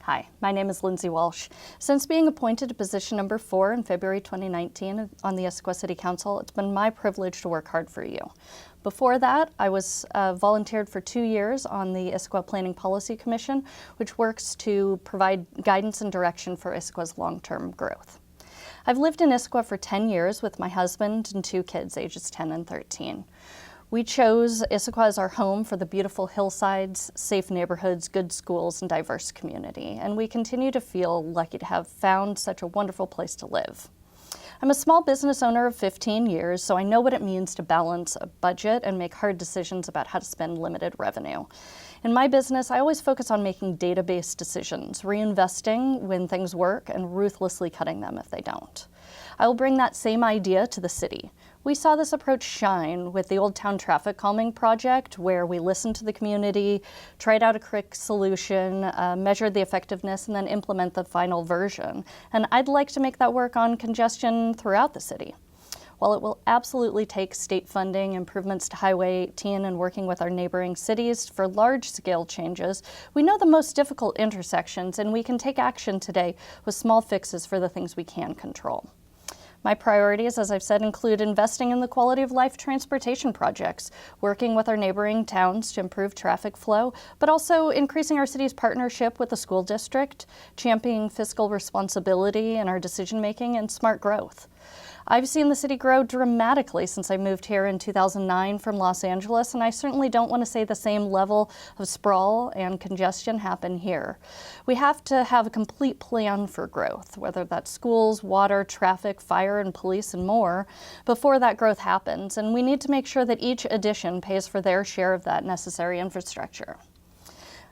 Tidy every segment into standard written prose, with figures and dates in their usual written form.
Hi, my name is Lindsey Walsh. Since being appointed to position number 4 in February 2019 on the Issaquah City Council, it's been my privilege to work hard for you. Before that, I was volunteered for 2 years on the Issaquah Planning Policy Commission, which works to provide guidance and direction for Issaquah's long-term growth. I've lived in Issaquah for 10 years with my husband and 2 kids, ages 10 and 13. We chose Issaquah as our home for the beautiful hillsides, safe neighborhoods, good schools, and diverse community, and we continue to feel lucky to have found such a wonderful place to live. I'm a small business owner of 15 years, so I know what it means to balance a budget and make hard decisions about how to spend limited revenue. In my business, I always focus on making data-based decisions, reinvesting when things work and ruthlessly cutting them if they don't. I will bring that same idea to the city. We saw this approach shine with the Old Town Traffic Calming Project, where we listened to the community, tried out a quick solution, measured the effectiveness, and then implement the final version. And I'd like to make that work on congestion throughout the city. While it will absolutely take state funding, improvements to Highway 18, and working with our neighboring cities for large-scale changes, we know the most difficult intersections, and we can take action today with small fixes for the things we can control. My priorities, as I've said, include investing in the quality of life transportation projects, working with our neighboring towns to improve traffic flow, but also increasing our city's partnership with the school district, championing fiscal responsibility in our decision-making, and smart growth. I've seen the city grow dramatically since I moved here in 2009 from Los Angeles, and I certainly don't want to say the same level of sprawl and congestion happen here. We have to have a complete plan for growth, whether that's schools, water, traffic, fire, and police, and more, before that growth happens, and we need to make sure that each addition pays for their share of that necessary infrastructure.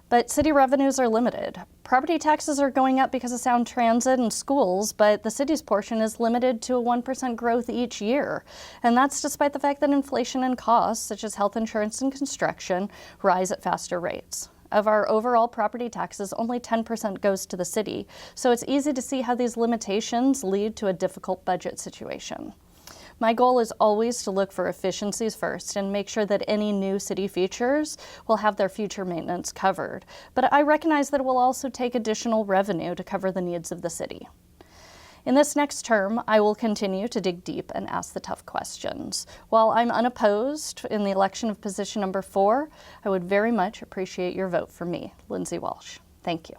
But city revenues are limited. Property taxes are going up because of sound transit and schools, but the city's portion is limited to a 1% growth each year. And that's despite the fact that inflation and costs, such as health insurance and construction, rise at faster rates. Of our overall property taxes, only 10% goes to the city, so it's easy to see how these limitations lead to a difficult budget situation. My goal is always to look for efficiencies first and make sure that any new city features will have their future maintenance covered. But I recognize that it will also take additional revenue to cover the needs of the city. In this next term, I will continue to dig deep and ask the tough questions. While I'm unopposed in the election of position number 4, I would very much appreciate your vote for me, Lindsey Walsh. Thank you.